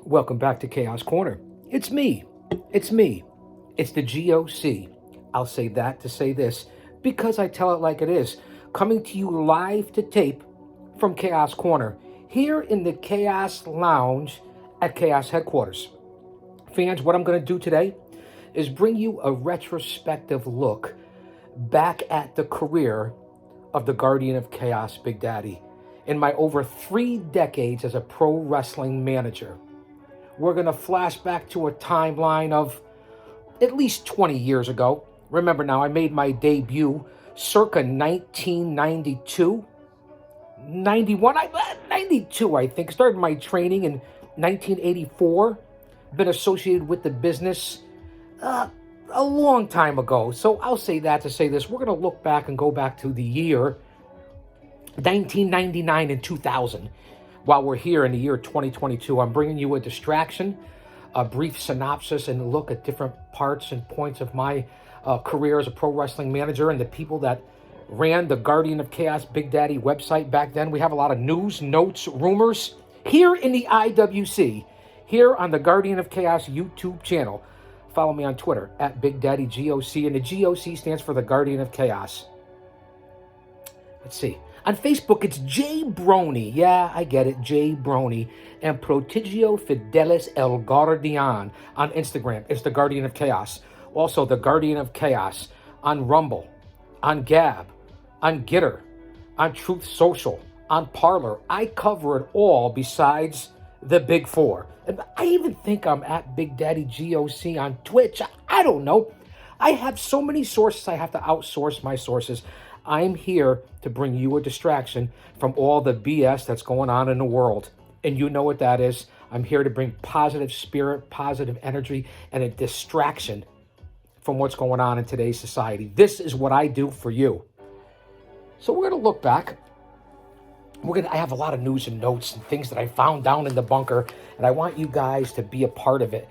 Welcome back to Chaos Corner. It's me. It's me. It's the GOC. I'll say that to say this because I tell it like it is. Coming to you live to tape from Chaos Corner here in the Chaos Lounge at Chaos Headquarters. Fans, what I'm going to do today is bring you a retrospective look back at the career of the Guardian of Chaos, Big Daddy, in my over 3 decades as a pro wrestling manager. We're going to flash back to a timeline of at least 20 years ago. Remember now, I made my debut circa 1992, 91, 92, I think. Started my training in 1984. Been associated with the business a long time ago. So I'll say that to say this. We're going to look back and go back to the year 1999 and 2000. While we're here in the year 2022, I'm bringing you a distraction, a brief synopsis, and a look at different parts and points of my career as a pro wrestling manager and the people that ran the Guardian of Chaos Big Daddy website back then. We have a lot of news, notes, rumors here in the IWC, here on the Guardian of Chaos YouTube channel. Follow me on Twitter at Big Daddy GOC, and the GOC stands for the Guardian of Chaos. Let's see. On Facebook, it's Jay Brony. Yeah, I get it, Jay Brony. And Prodigio Fidelis El Guardian. On Instagram, it's the Guardian of Chaos. Also, the Guardian of Chaos on Rumble, on Gab, on Gitter, on Truth Social, on Parler. I cover it all besides the Big Four. And I even think I'm at Big Daddy GOC on Twitch. I don't know. I have so many sources, I have to outsource my sources. I'm here to bring you a distraction from all the BS that's going on in the world. And you know what that is. I'm here to bring positive spirit, positive energy, and a distraction from what's going on in today's society. This is what I do for you. So we're going to look back. I have a lot of news and notes and things that I found down in the bunker, and I want you guys to be a part of it.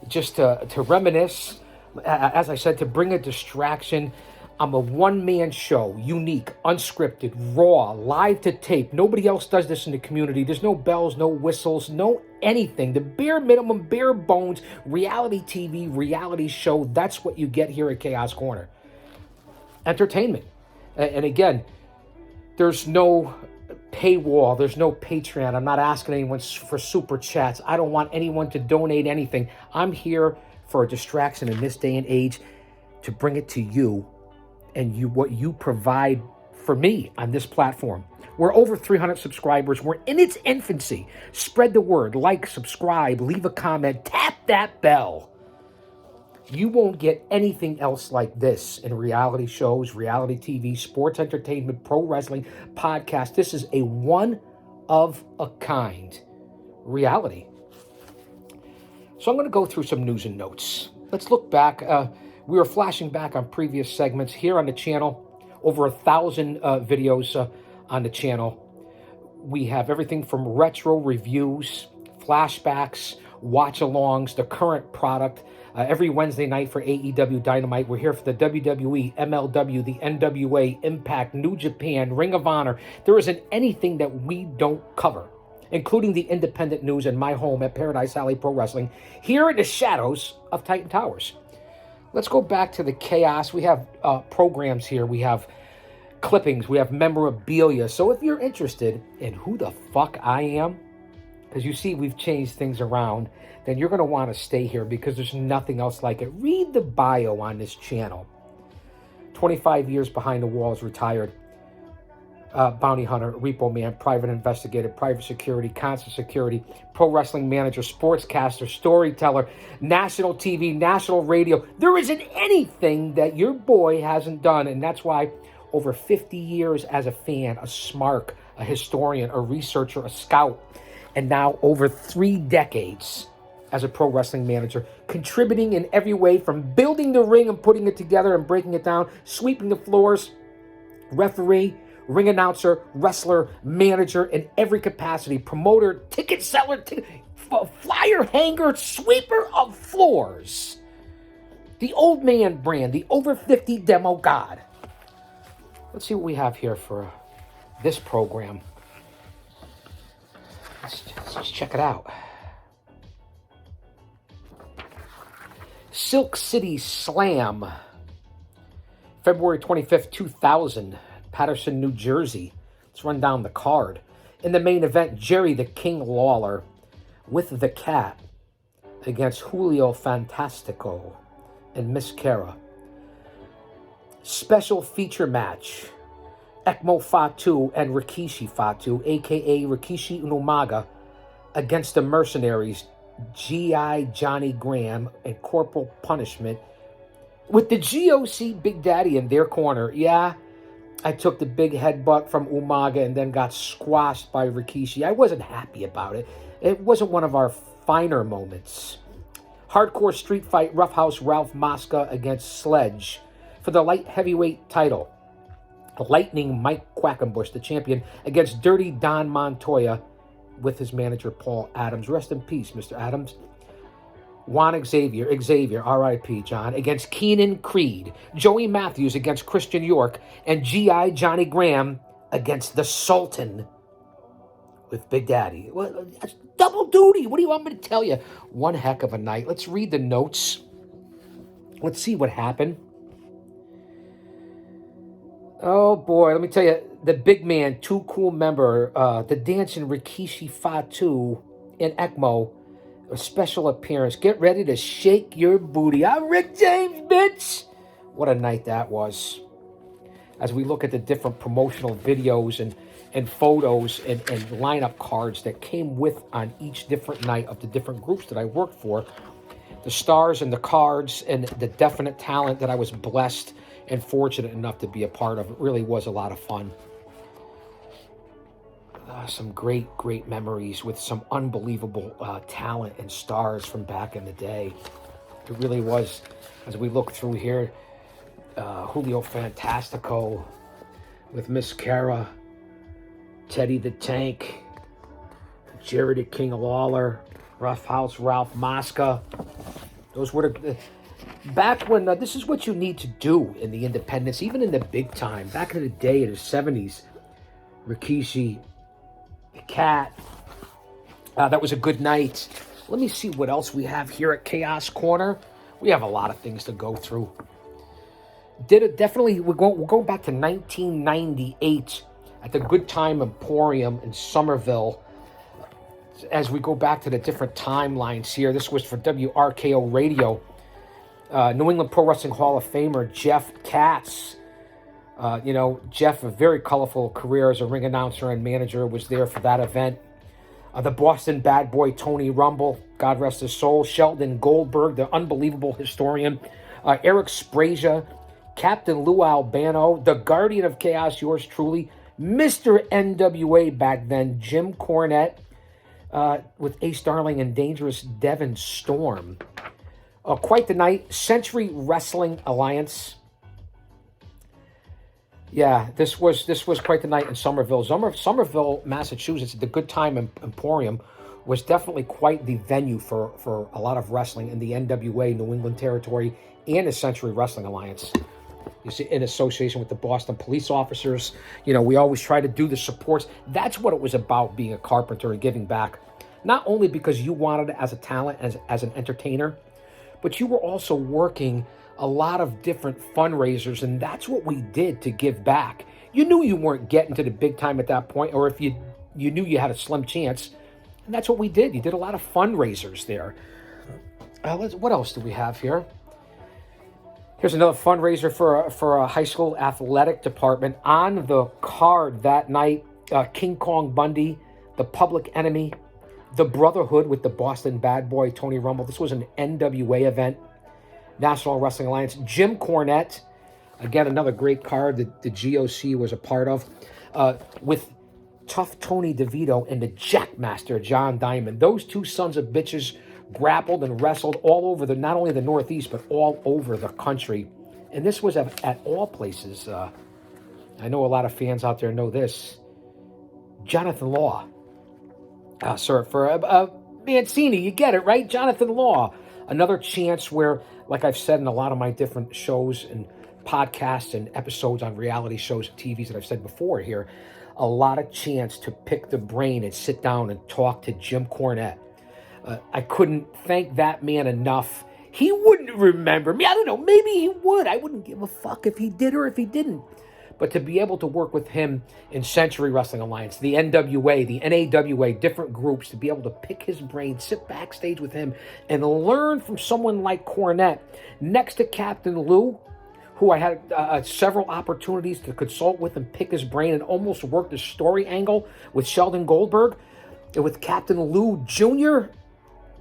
Just to reminisce, as I said, to bring a distraction. I'm a one-man show, unique, unscripted, raw, live to tape. Nobody else does this in the community. There's no bells, no whistles, no anything. The bare minimum, bare bones, reality TV, reality show. That's what you get here at Chaos Corner. Entertainment. And again, there's no paywall. There's no Patreon. I'm not asking anyone for super chats. I don't want anyone to donate anything. I'm here for a distraction in this day and age to bring it to you and what you provide for me on this platform. We're over 300 subscribers. We're in its infancy. Spread the word, like, subscribe, leave a comment, tap that bell. You won't get anything else like this in reality shows, reality TV, sports entertainment, pro wrestling, podcast. This is a one-of-a-kind reality. So I'm going to go through some news and notes. Let's look back. We were flashing back on previous segments here on the channel. Over 1,000 videos on the channel. We have everything from retro reviews, flashbacks, watch-alongs, the current product. Every Wednesday night for AEW Dynamite, we're here for the WWE, MLW, the NWA, Impact, New Japan, Ring of Honor. There isn't anything that we don't cover, including the independent news in my home at Paradise Alley Pro Wrestling, here in the shadows of Titan Towers. Let's go back to the chaos. We have programs here. We have clippings. We have memorabilia. So if you're interested in who the fuck I am, because you see we've changed things around, then you're going to want to stay here because there's nothing else like it. Read the bio on this channel. 25 years behind the walls, retired. Bounty hunter, repo man, private investigator, private security, constant security, pro wrestling manager, sportscaster, storyteller, national TV, national radio. There isn't anything that your boy hasn't done, and that's why over 50 years as a fan, a smark, a historian, a researcher, a scout, and now over 3 decades as a pro wrestling manager, contributing in every way from building the ring and putting it together and breaking it down, sweeping the floors, referee, ring announcer, wrestler, manager in every capacity, promoter, ticket seller, flyer hanger, sweeper of floors. The old man brand, the over 50 demo god. Let's see what we have here for this program. Let's just check it out. Silk City Slam, February 25th, 2000, Patterson, New Jersey. Let's run down the card. In the main event, Jerry the King Lawler with the Cat against Julio Fantastico and Miss Cara. Special feature match, Ekmo Fatu and Rikishi Fatu, a.k.a. Rikishi Unomaga, against the Mercenaries, G.I. Johnny Graham and Corporal Punishment, with the GOC Big Daddy in their corner. Yeah, I took the big headbutt from Umaga and then got squashed by Rikishi. I wasn't happy about it. It wasn't one of our finer moments. Hardcore street fight, Roughhouse Ralph Mosca against Sledge for the light heavyweight title. Lightning Mike Quackenbush, the champion, against Dirty Don Montoya with his manager Paul Adams. Rest in peace, Mr. Adams. Juan Xavier, R.I.P. John, against Keenan Creed. Joey Matthews against Christian York. And G.I. Johnny Graham against the Sultan with Big Daddy. Well, that's double duty. What do you want me to tell you? One heck of a night. Let's read the notes. Let's see what happened. Oh, boy. Let me tell you. The big man, Too Cool member, the dancing Rikishi Fatu and Ekmo, a special appearance. Get ready to shake your booty. I'm Rick James, bitch. What a night that was. As we look at the different promotional videos and photos and lineup cards that came with on each different night of the different groups that I worked for, the stars and the cards and the definite talent that I was blessed and fortunate enough to be a part of, it really was a lot of fun. Some great memories with some unbelievable talent and stars from back in the day. It really was, as we look through here, Julio Fantastico with Miss Cara, Teddy the Tank, Jerry the King Lawler, Roughhouse Ralph Mosca. Those were the... Back when, this is what you need to do in the independents, even in the big time. Back in the day, in the 70s, Rikishi, the Cat. That was a good night. Let me see what else we have here at Chaos Corner. We have a lot of things to go through. Definitely, we're going back to 1998 at the Good Time Emporium in Somerville. As we go back to the different timelines here, this was for WRKO Radio. New England Pro Wrestling Hall of Famer Jeff Katz. Jeff, a very colorful career as a ring announcer and manager, was there for that event. The Boston Bad Boy Tony Rumble, God rest his soul. Sheldon Goldberg, the unbelievable historian. Eric Sprasia, Captain Lou Albano, the Guardian of Chaos, yours truly. Mr. NWA back then, Jim Cornette, with Ace Darling and Dangerous Devin Storm. Quite the night. Century Wrestling Alliance. Yeah, this was quite the night in Somerville. Somerville, Massachusetts, the Good Time Emporium was definitely quite the venue for a lot of wrestling in the NWA, New England Territory, and the Century Wrestling Alliance. You see, in association with the Boston police officers. We always try to do the supports. That's what it was about, being a carpenter and giving back. Not only because you wanted it as a talent, as an entertainer, but you were also working a lot of different fundraisers, and that's what we did to give back. You knew you weren't getting to the big time at that point, or if you knew you had a slim chance, and that's what we did. You did a lot of fundraisers there. What else do we have here? Here's another fundraiser for a high school athletic department. On the card that night, King Kong Bundy, the Public Enemy, the Brotherhood with the Boston Bad Boy Tony Rumble. This was an NWA event. National Wrestling Alliance. Jim Cornette, again, another great card that the GOC was a part of, with Tough Tony DeVito and the Jackmaster John Diamond. Those two sons of bitches grappled and wrestled all over not only the Northeast, but all over the country. And this was at all places. I know a lot of fans out there know this. Jonathan Law. For Mancini, you get it, right? Jonathan Law. Another chance where, like I've said in a lot of my different shows and podcasts and episodes on reality shows and TVs that I've said before here, a lot of chance to pick the brain and sit down and talk to Jim Cornette. I couldn't thank that man enough. He wouldn't remember me. I don't know. Maybe he would. I wouldn't give a fuck if he did or if he didn't. But to be able to work with him in Century Wrestling Alliance, the NWA, the NAWA, different groups, to be able to pick his brain, sit backstage with him, and learn from someone like Cornette, next to Captain Lou, who I had several opportunities to consult with and pick his brain and almost work the story angle with Sheldon Goldberg, and with Captain Lou Jr.,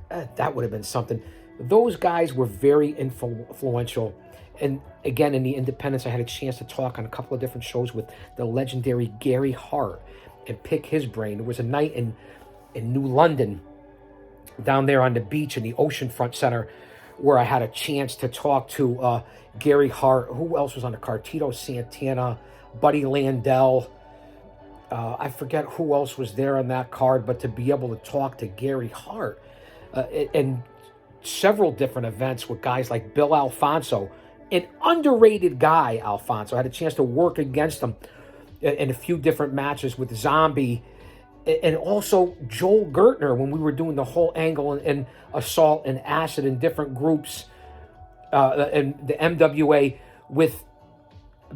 that would have been something. Those guys were very influential. And again, in the independents, I had a chance to talk on a couple of different shows with the legendary Gary Hart and pick his brain. There was a night in New London, down there on the beach in the Oceanfront Center, where I had a chance to talk to Gary Hart. Who else was on the card? Tito Santana, Buddy Landell. I forget who else was there on that card, but to be able to talk to Gary Hart and several different events with guys like Bill Alfonso, an underrated guy, Alfonso. I had a chance to work against him in a few different matches with Zombie, and also Joel Gertner when we were doing the whole angle and Assault and Acid in different groups, and the MWA with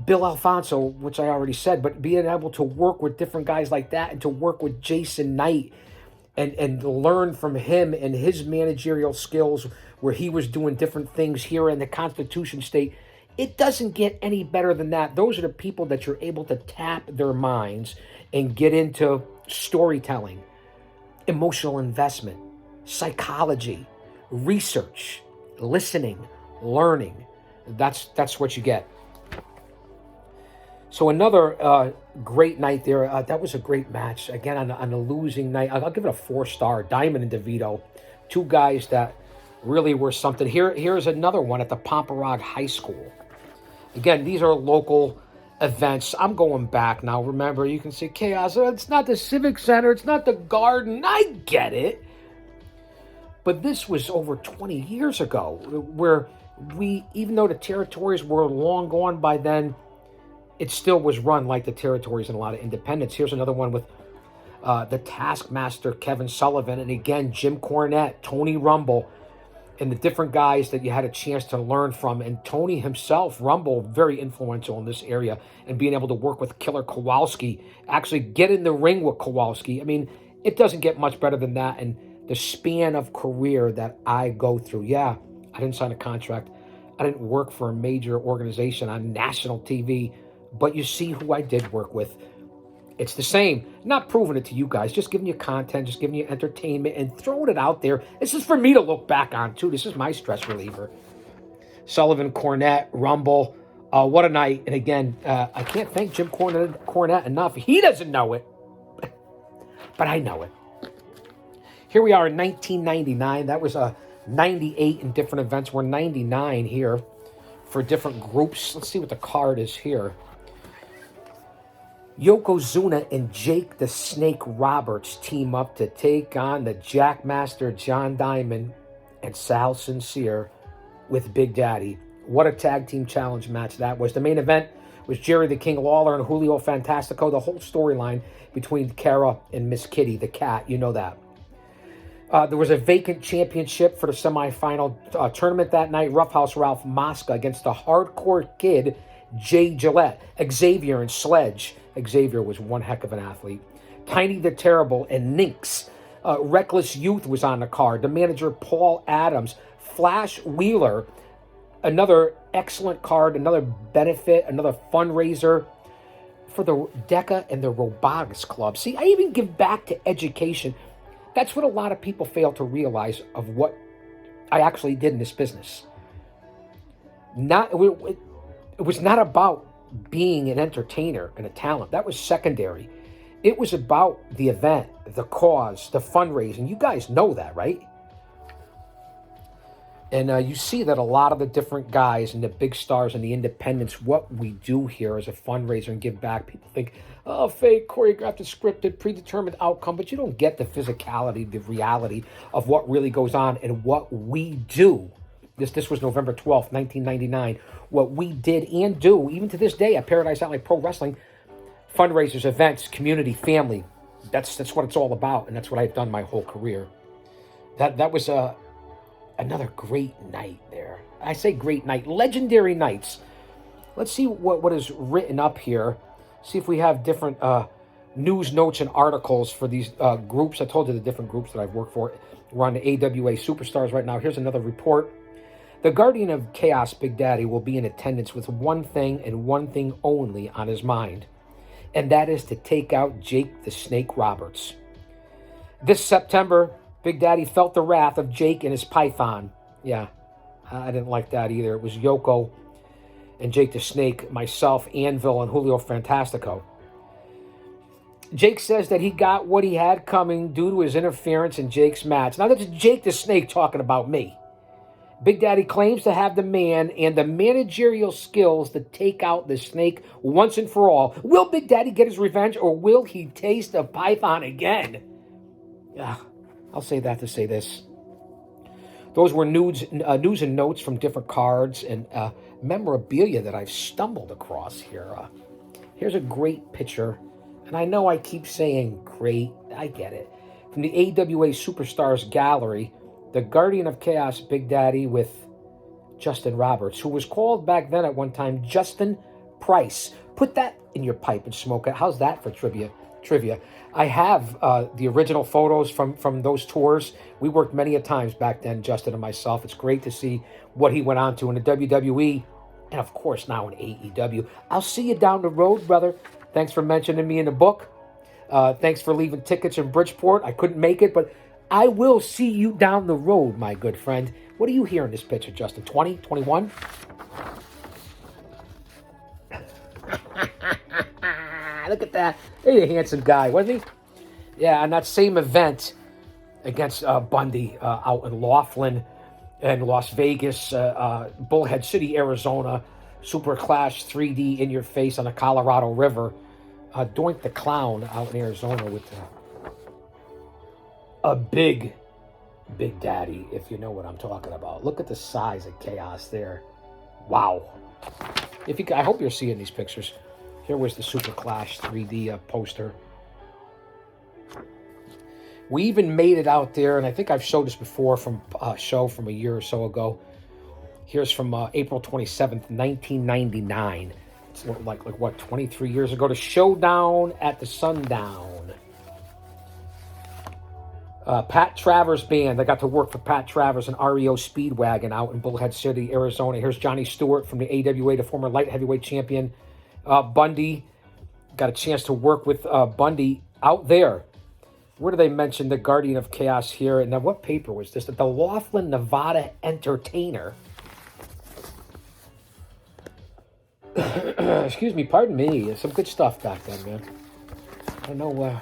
Bill Alfonso, which I already said, but being able to work with different guys like that and to work with Jason Knight and learn from him and his managerial skills where he was doing different things here in the Constitution State. It doesn't get any better than that. Those are the people that you're able to tap their minds and get into storytelling, emotional investment, psychology, research, listening, learning. That's what you get. So another great night there. That was a great match. Again, on a losing night, I'll give it a 4-star. Diamond and DeVito, two guys that really were something. Here's another one at the Pomperog High School. Again, these are local events. I'm going back now. Remember, you can say, Chaos, it's not the Civic Center. It's not the Garden. I get it. But this was over 20 years ago where we, even though the territories were long gone by then, it still was run like the territories in a lot of independents. Here's another one with the Taskmaster, Kevin Sullivan, and again, Jim Cornette, Tony Rumble, and the different guys that you had a chance to learn from. And Tony himself, Rumble, very influential in this area, and being able to work with Killer Kowalski, actually get in the ring with Kowalski. I mean, it doesn't get much better than that. And the span of career that I go through, yeah, I didn't sign a contract. I didn't work for a major organization on national TV, but you see who I did work with. It's the same. Not proving it to you guys, just giving you content, just giving you entertainment and throwing it out there. This is for me to look back on, too. This is my stress reliever. Sullivan, Cornette, Rumble. What a night. And again, I can't thank Jim Cornette enough. He doesn't know it, but I know it. Here we are in 1999. That was 98 in different events. We're 99 here for different groups. Let's see what the card is here. Yokozuna and Jake the Snake Roberts team up to take on the Jackmaster John Diamond and Sal Sincere with Big Daddy. What a tag team challenge match that was. The main event was Jerry the King Lawler and Julio Fantastico. The whole storyline between Kara and Miss Kitty, the cat. You know that. There was a vacant championship for the semifinal tournament that night. Roughhouse Ralph Mosca against the Hardcore Kid, Jay Gillette, Xavier and Sledge. Xavier was one heck of an athlete. Tiny the Terrible and Nynx. Reckless Youth was on the card. The manager, Paul Adams. Flash Wheeler. Another excellent card. Another benefit. Another fundraiser for the DECA and the Robotics Club. See, I even give back to education. That's what a lot of people fail to realize of what I actually did in this business. It was not about being an entertainer and a talent. That was secondary. It was about the event, the cause, the fundraising. You guys know that, right? And you see that a lot of the different guys and the big stars and the independents, what we do here as a fundraiser and give back, people think, oh, fake, choreographed, scripted, predetermined outcome, but you don't get the physicality, the reality of what really goes on and what we do. This was November 12th, 1999. What we did and do, even to this day at Paradise Alley Pro Wrestling, fundraisers, events, community, family. That's what it's all about, and that's what I've done my whole career. That was Another great night there. I say great night. Legendary nights. Let's see what is written up here. See if we have different news notes and articles for these groups. I told you the different groups that I've worked for. We're on the AWA Superstars right now. Here's another report. The Guardian of Chaos, Big Daddy, will be in attendance with one thing and one thing only on his mind, and that is to take out Jake the Snake Roberts. This September, Big Daddy felt the wrath of Jake and his python. Yeah, I didn't like that either. It was Yoko and Jake the Snake, myself, Anvil, and Julio Fantastico. Jake says that he got what he had coming due to his interference in Jake's match. Now, that's Jake the Snake talking about me. Big Daddy claims to have the man and the managerial skills to take out the Snake once and for all. Will Big Daddy get his revenge, or will he taste the python again? I'll say that to say this. Those were news and notes from different cards and memorabilia that I've stumbled across here. Here's a great picture, and I know I keep saying great. I get it. From the AWA Superstars Gallery, the Guardian of Chaos, Big Daddy, with Justin Roberts, who was called back then at one time Justin Price. Put that in your pipe and smoke it. How's that for trivia? I have the original photos from those tours. We worked many a times back then, Justin and myself. It's great to see what he went on to in the WWE and, of course, now in AEW. I'll see you down the road, brother. Thanks for mentioning me in the book. Thanks for leaving tickets in Bridgeport. I couldn't make it, but I will see you down the road, my good friend. What do you hear in this picture, Justin? 20, 21? Look at that. He's a handsome guy, wasn't he? Yeah, and that same event against Bundy out in Laughlin and Las Vegas, Bullhead City, Arizona, Super Clash 3D in your face on the Colorado River. Doink the Clown out in Arizona with a big daddy, if you know what I'm talking about. Look at the size of Chaos there. Wow. I hope you're seeing these pictures. Here was the Super Clash 3D poster. We even made it out there, and I think I've showed this before from a show from a year or so ago. Here's from April 27th, 1999. It's like what, 23 years ago, to Showdown at the Sundown. Pat Travers Band. I got to work for Pat Travers and REO Speedwagon out in Bullhead City, Arizona. Here's Johnny Stewart from the AWA, the former light heavyweight champion. Bundy. Got a chance to work with Bundy out there. Where do they mention the Guardian of Chaos here? And now, what paper was this? The Laughlin, Nevada Entertainer. Excuse me, pardon me. Some good stuff back then, man. I don't know.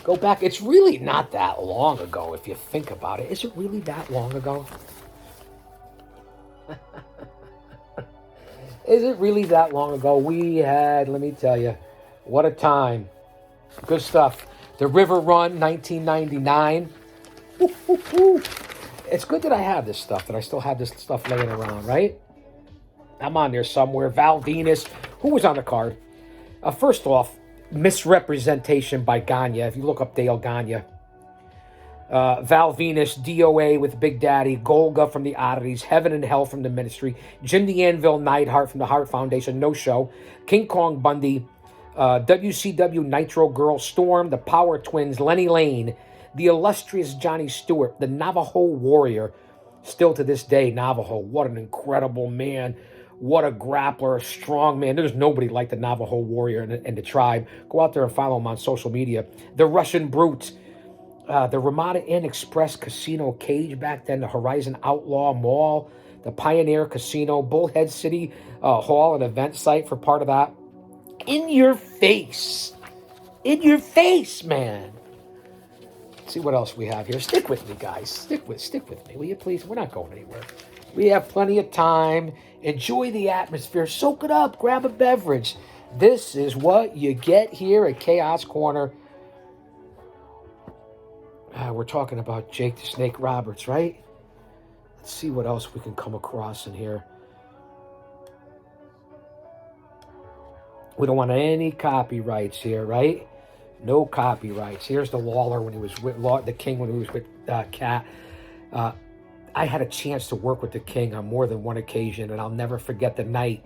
Go back. It's really not that long ago if you think about it. Is it really that long ago? Is it really that long ago? We had, let me tell you, what a time. Good stuff. The River Run, 1999. It's good that I have this stuff, that I still have this stuff laying around, right? I'm on there somewhere. Val Venus. Who was on the card? First off, misrepresentation by Gagne. If you look up Dale Gagne. Val Venus, DOA with Big Daddy, Golga from the Oddities, Heaven and Hell from the Ministry, Jim the Anvil Neidhart from the Hart Foundation, No Show, King Kong Bundy, WCW Nitro Girl Storm, the Power Twins, Lenny Lane, the illustrious Johnny Stewart, the Navajo Warrior. Still to this day, Navajo, what an incredible man. What a grappler, a strong man. There's nobody like the Navajo Warrior and the tribe. Go out there and follow him on social media. The Russian Brute, the Ramada Inn Express Casino Cage back then, the Horizon Outlaw Mall, the Pioneer Casino, Bullhead City Hall, an event site for part of that. In your face. In your face, man. Let's see what else we have here. Stick with me, guys. Stick with me, will you please? We're not going anywhere. We have plenty of time. Enjoy the atmosphere. Soak it up. Grab a beverage. This is what you get here at Chaos Corner. We're talking about Jake the Snake Roberts, right? Let's see what else we can come across in here. We don't want any copyrights here, right? No copyrights. Here's the Lawler when he was with the King when he was with Cat. I had a chance to work with the King on more than one occasion, and I'll never forget the night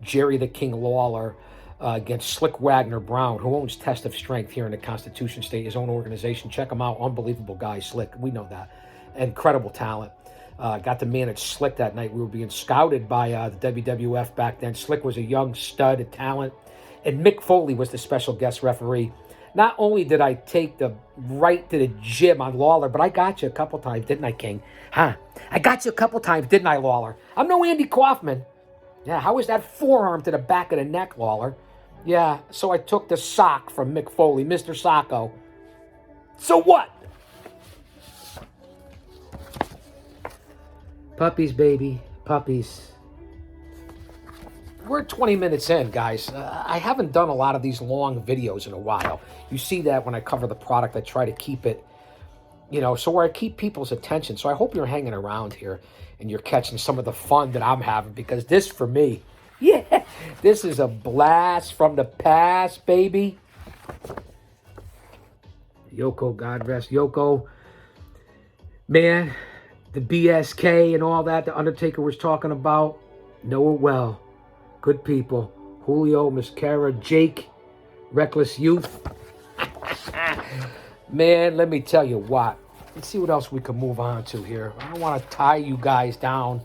Jerry the King Lawler against Slick Wagner Brown, who owns Test of Strength here in the Constitution State, his own organization. Check him out. Unbelievable guy, Slick. We know that. Incredible talent. Got to manage Slick that night. We were being scouted by the WWF back then. Slick was a young stud of talent, and Mick Foley was the special guest referee. Not only did I take the right to the gym on Lawler, but I got you a couple times, didn't I, King? Huh? I got you a couple times, didn't I, Lawler? I'm no Andy Kaufman. Yeah, how was that forearm to the back of the neck, Lawler? Yeah, so I took the sock from Mick Foley, Mr. Socko. So what? Puppies, baby, puppies. We're 20 minutes in, guys. I haven't done a lot of these long videos in a while. You see that when I cover the product, I try to keep it, so where I keep people's attention. So I hope you're hanging around here and you're catching some of the fun that I'm having, because this, for me, yeah, this is a blast from the past, baby. Yoko, God rest Yoko. Man, the BSK and all that the Undertaker was talking about, know it well. Good people. Julio, Mascara, Jake, Reckless Youth. Man, let me tell you what. Let's see what else we can move on to here. I don't want to tie you guys down.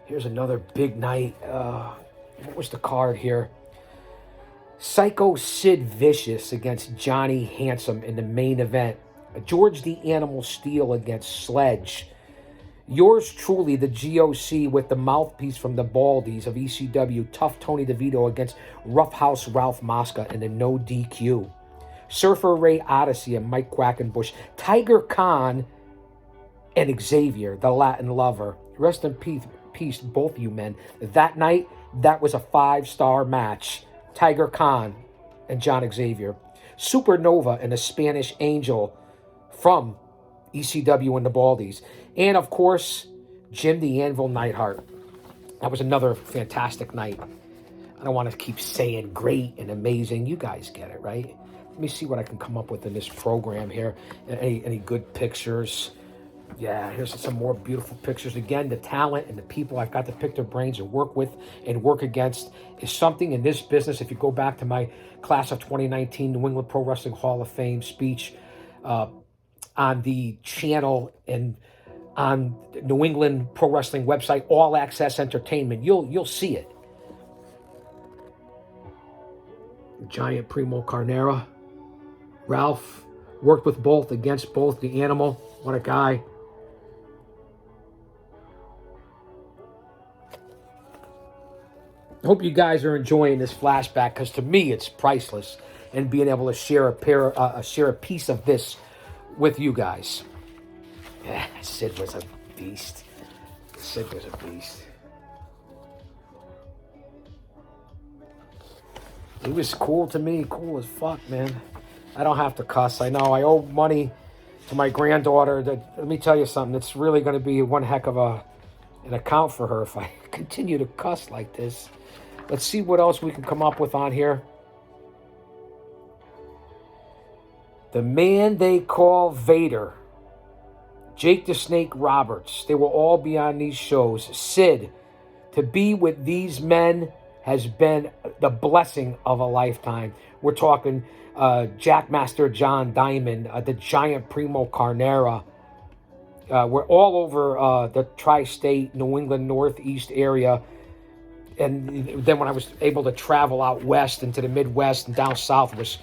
Here's another big night. What was the card here? Psycho Sid Vicious against Johnny Handsome in the main event. George the Animal Steel against Sledge. Yours truly, the GOC, with the mouthpiece from the Baldies of ECW, Tough Tony DeVito against Roughhouse Ralph Mosca in the no DQ. Surfer Ray Odyssey and Mike Quackenbush. Tiger Khan and Xavier, the Latin Lover. Rest in peace, both you men. That night, that was a 5-star match. Tiger Khan and John Xavier. Supernova and the Spanish Angel from ECW and the Baldies. And, of course, Jim the Anvil Neidhart. That was another fantastic night. I don't want to keep saying great and amazing. You guys get it, right? Let me see what I can come up with in this program here. Any good pictures? Yeah, here's some more beautiful pictures. Again, the talent and the people I've got to pick their brains and work with and work against is something in this business. If you go back to my class of 2019 New England Pro Wrestling Hall of Fame speech on the channel and on New England Pro Wrestling website, All Access Entertainment, you'll see it. Giant Primo Carnera. Ralph worked with both, against both. The Animal, what a guy. I hope you guys are enjoying this flashback, because to me it's priceless, and being able to share a piece of this with you guys. Yeah, Sid was a beast. Sid was a beast. He was cool to me, cool as fuck, man. I don't have to cuss. I know I owe money to my granddaughter. Let me tell you something. It's really going to be one heck of an account for her if I continue to cuss like this. Let's see what else we can come up with on here. The man they call Vader. Jake the Snake Roberts. They will all be on these shows. Sid, to be with these men has been the blessing of a lifetime. We're talking Jackmaster John Diamond, the Giant Primo Carnera. We're all over the tri-state, New England, Northeast area. And then when I was able to travel out west into the Midwest and down south, was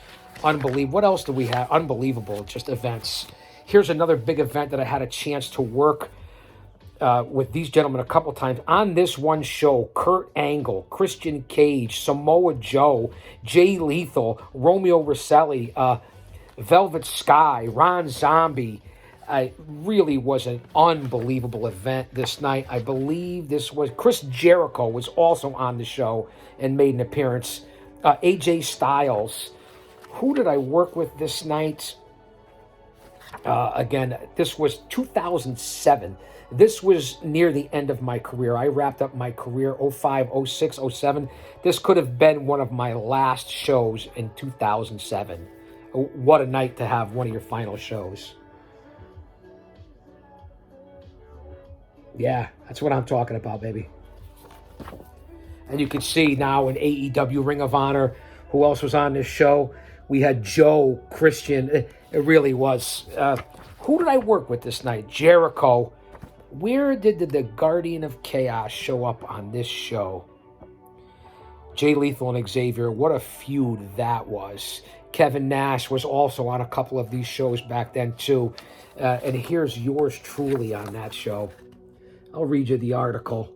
unbelievable. What else do we have? Unbelievable, just events. Here's another big event that I had a chance to work with these gentlemen a couple times. On this one show, Kurt Angle, Christian Cage, Samoa Joe, Jay Lethal, Romeo Rosselli, Velvet Sky, Ron Zombie. It really was an unbelievable event this night. I believe this was Chris Jericho was also on the show and made an appearance. AJ Styles. Who did I work with this night? Again, this was 2007. This was near the end of my career. I wrapped up my career 05, 06, 07. This could have been one of my last shows in 2007. What a night to have one of your final shows. Yeah, that's what I'm talking about, baby. And you can see now in AEW Ring of Honor, who else was on this show? We had Joe, Christian. It really was. Who did I work with this night? Jericho. Where did the Guardian of Chaos show up on this show? Jay Lethal and Xavier. What a feud that was. Kevin Nash was also on a couple of these shows back then, too. And here's yours truly on that show. I'll read you the article.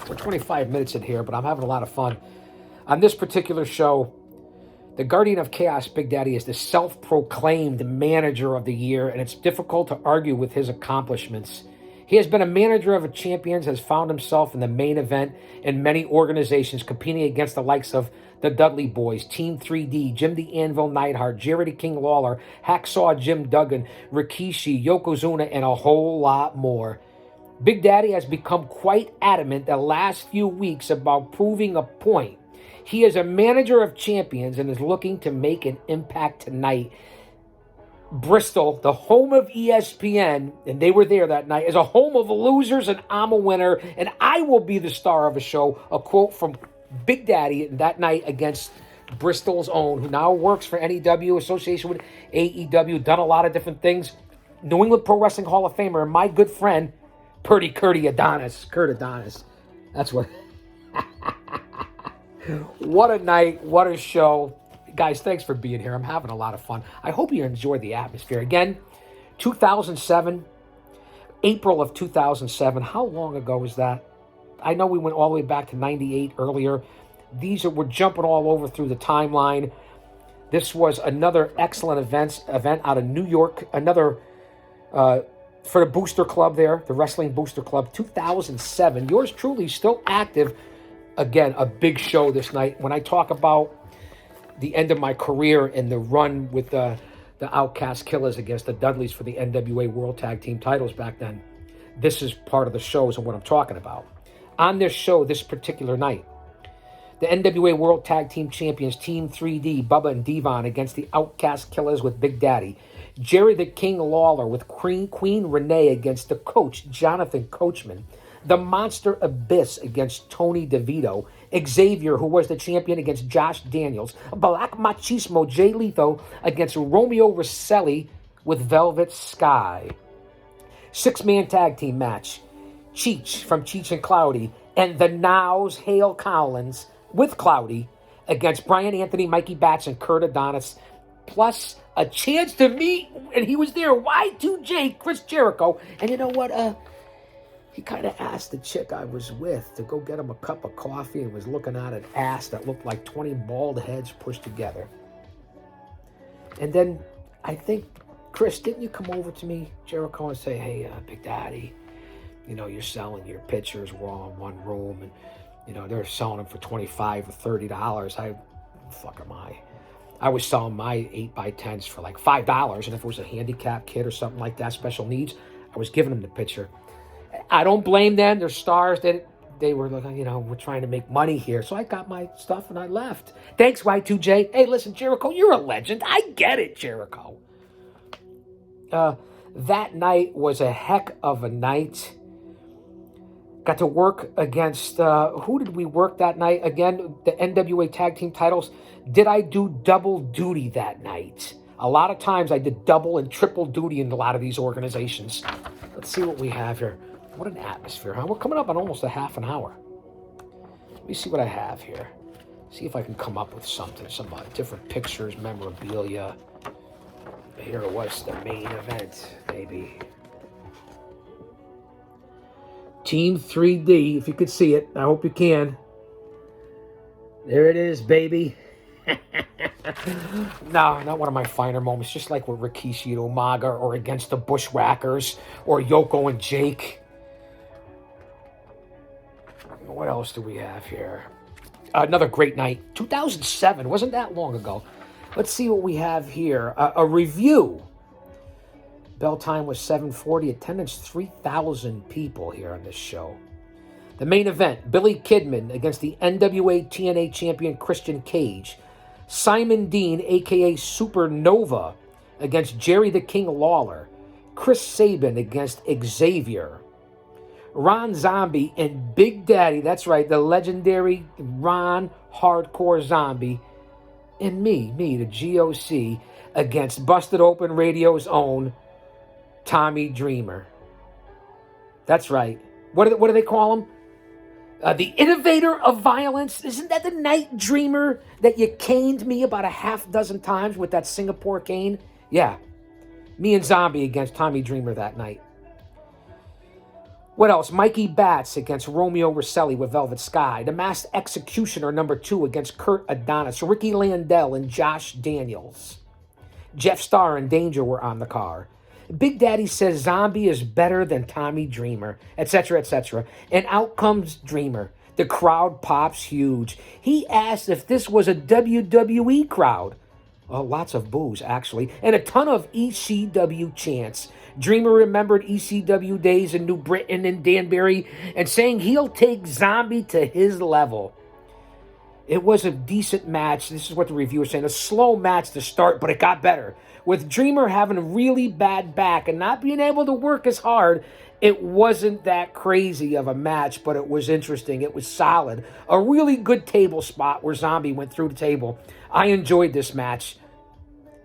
We're 25 minutes in here, but I'm having a lot of fun. On this particular show, the Guardian of Chaos, Big Daddy, is the self-proclaimed manager of the year, and it's difficult to argue with his accomplishments. He has been a manager of champions, has found himself in the main event in many organizations, competing against the likes of the Dudley Boys, Team 3D, Jim the Anvil Neidhart, Jerry the King Lawler, Hacksaw Jim Duggan, Rikishi, Yokozuna, and a whole lot more. Big Daddy has become quite adamant the last few weeks about proving a point. He is a manager of champions and is looking to make an impact tonight. Bristol, the home of ESPN, and they were there that night, is a home of losers, and I'm a winner, and I will be the star of a show. A quote from Big Daddy that night against Bristol's own, who now works for NEW, association with AEW, done a lot of different things. New England Pro Wrestling Hall of Famer, and my good friend, Kurt Adonis. That's what. What a night. What a show. Guys, thanks for being here. I'm having a lot of fun. I hope you enjoy the atmosphere. Again, 2007, April of 2007. How long ago was that? I know we went all the way back to 98 earlier. We're jumping all over through the timeline. This was another excellent event out of New York. Another for the Booster Club there, the Wrestling Booster Club, 2007. Yours truly still active. Again, a big show this night. When I talk about the end of my career and the run with the Outcast Killers against the Dudleys for the NWA World Tag Team titles back then, this is part of the shows and what I'm talking about. On this show, this particular night, the NWA World Tag Team Champions, Team 3D, Bubba and Devon against the Outcast Killers with Big Daddy. Jerry the King Lawler with Queen Renee against the coach, Jonathan Coachman. The Monster Abyss against Tony DeVito. Xavier, who was the champion, against Josh Daniels. Black Machismo, Jay Lethal against Romeo Rosselli with Velvet Sky. 6-man tag team match. Cheech from Cheech and Cloudy and the Nows, Hale Collins with Cloudy against Brian Anthony, Mikey Batts, and Kurt Adonis. Plus a chance to meet, and he was there, Y2J, Chris Jericho. And you know what? He kind of asked the chick I was with to go get him a cup of coffee and was looking at an ass that looked like 20 bald heads pushed together. And then I think, Chris, didn't you come over to me, Jericho, and say, hey, Big Daddy, you know, you're selling your pictures. We're all in one room, and, you know, they're selling them for $25 or $30. Fuck am I? I was selling my 8x10s for like $5, and if it was a handicapped kid or something like that, special needs, I was giving them the picture. I don't blame them. They're stars. They were like, you know, we're trying to make money here. So I got my stuff and I left. Thanks, Y2J. Hey, listen, Jericho, you're a legend. I get it, Jericho. That night was a heck of a night. Got to work against, who did we work that night? Again, the NWA Tag Team titles. Did I do double duty that night? A lot of times I did double and triple duty in a lot of these organizations. Let's see what we have here. What an atmosphere, huh? We're coming up on almost a half an hour. Let me see what I have here. See if I can come up with something. Some different pictures, memorabilia. Here was the main event, maybe. Team 3D, if you could see it. I hope you can. There it is, baby. No, not one of my finer moments. Just like with Rikishi and Umaga, or against the Bushwhackers, or Yoko and Jake. What else do we have here? Another great night. 2007. Wasn't that long ago. Let's see what we have here. A review. Bell time was 7:40. Attendance 3,000 people here on this show. The main event. Billy Kidman against the NWA TNA champion Christian Cage. Simon Dean, a.k.a. Supernova, against Jerry the King Lawler. Chris Sabin against Xavier. Ron Zombie and Big Daddy, that's right, the legendary Ron Hardcore Zombie, and me, the GOC, against Busted Open Radio's own Tommy Dreamer. That's right. What do they call him? The innovator of violence. Isn't that the night dreamer that you caned me about a half dozen times with that Singapore cane? Yeah. Me and Zombie against Tommy Dreamer that night. What else? Mikey Batts against Romeo Rosselli with Velvet Sky. The Masked Executioner #2 against Kurt Adonis. Ricky Landell and Josh Daniels. Jeff Starr and Danger were on the card. Big Daddy says Zombie is better than Tommy Dreamer, etc., etc. And out comes Dreamer. The crowd pops huge. He asked if this was a WWE crowd. Oh, lots of boos, actually, and a ton of ECW chants. Dreamer remembered ECW days in New Britain and Danbury and saying he'll take Zombie to his level. It was a decent match. This is what the reviewer is saying. A slow match to start, but it got better. With Dreamer having a really bad back and not being able to work as hard, it wasn't that crazy of a match, but it was interesting. It was solid. A really good table spot where Zombie went through the table. I enjoyed this match.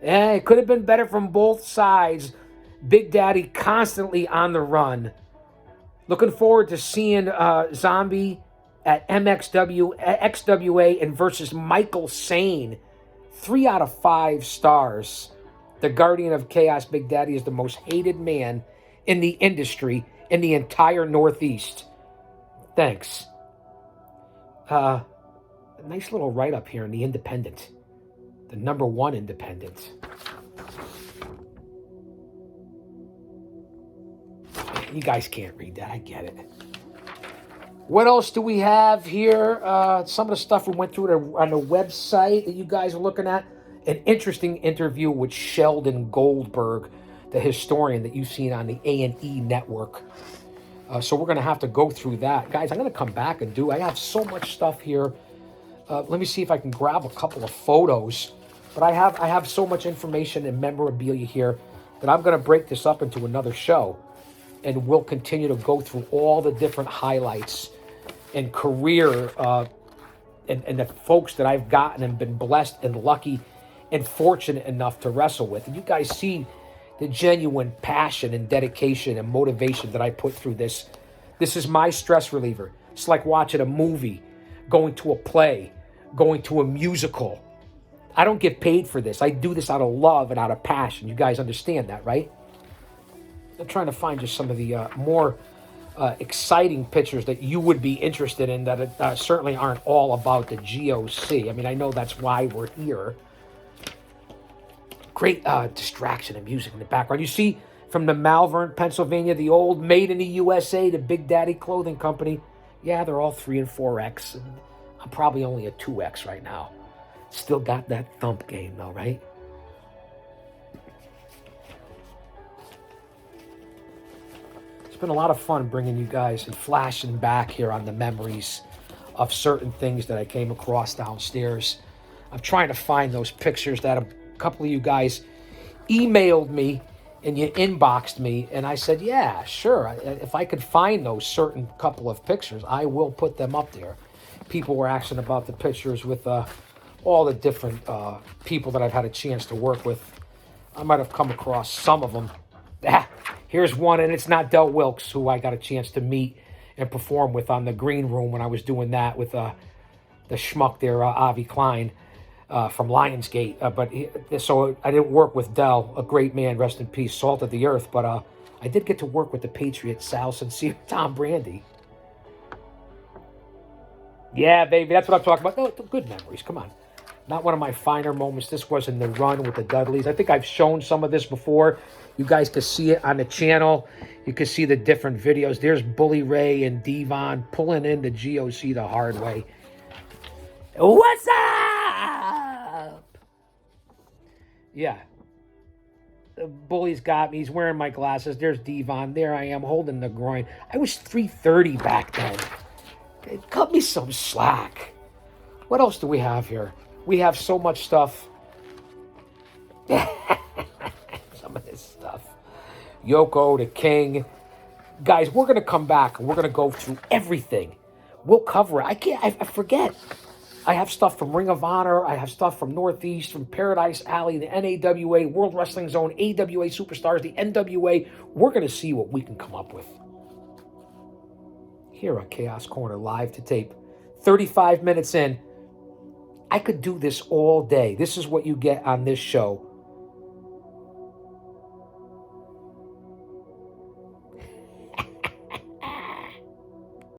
It could have been better from both sides. Big Daddy constantly on the run. Looking forward to seeing Zombie at XWA and versus Michael Sane. 3 out of 5 stars. The Guardian of Chaos, Big Daddy, is the most hated man in the industry in the entire Northeast. Thanks. A nice little write-up here in the Independent. The #1 Independent. You guys can't read that. I get it. What else do we have here? Some of the stuff we went through on the website that you guys are looking at. An interesting interview with Sheldon Goldberg, the historian that you've seen on the A&E network. So we're going to have to go through that. Guys, I'm going to come back and I have so much stuff here. Let me see if I can grab a couple of photos. But I have so much information and memorabilia here that I'm going to break this up into another show. And we'll continue to go through all the different highlights and career and the folks that I've gotten and been blessed and lucky and fortunate enough to wrestle with. And you guys see the genuine passion and dedication and motivation that I put through this. This is my stress reliever. It's like watching a movie, going to a play, going to a musical. I don't get paid for this. I do this out of love and out of passion. You guys understand that, right? I'm trying to find just some of the more exciting pictures that you would be interested in that certainly aren't all about the GOC. I mean, I know that's why we're here. Great distraction and music in the background. You see from the Malvern, Pennsylvania, the old Made in the USA, the Big Daddy Clothing Company. Yeah, they're all 3 and 4X. And I'm probably only a 2X right now. Still got that thump game though, right? It's been a lot of fun bringing you guys and flashing back here on the memories of certain things that I came across downstairs. I'm trying to find those pictures that a couple of you guys emailed me and you inboxed me, and I said, yeah, sure. If I could find those certain couple of pictures, I will put them up there. People were asking about the pictures with all the different people that I've had a chance to work with. I might have come across some of them. Here's one, and it's not Del Wilkes, who I got a chance to meet and perform with on the green room when I was doing that with the schmuck there, Avi Klein from Lionsgate. So I didn't work with Del, a great man, rest in peace, salt of the earth. But I did get to work with the Patriot, Sal Sincere, Tom Brandy. Yeah, baby, that's what I'm talking about. No, good memories, come on. Not one of my finer moments. This was in the run with the Dudleys. I think I've shown some of this before. You guys can see it on the channel. You can see the different videos. There's Bully Ray and Devon pulling in the GOC the hard way. What's up? Yeah. The Bully's got me. He's wearing my glasses. There's Devon. There I am holding the groin. I was 330 back then. Cut me some slack. What else do we have here? We have so much stuff. Yoko to King. Guys, we're going to come back and we're going to go through everything. We'll cover it. I forget. I have stuff from Ring of Honor. I have stuff from Northeast, from Paradise Alley, the NAWA, World Wrestling Zone, AWA Superstars, the NWA. We're going to see what we can come up with. Here on Chaos Corner, live to tape. 35 minutes in. I could do this all day. This is what you get on this show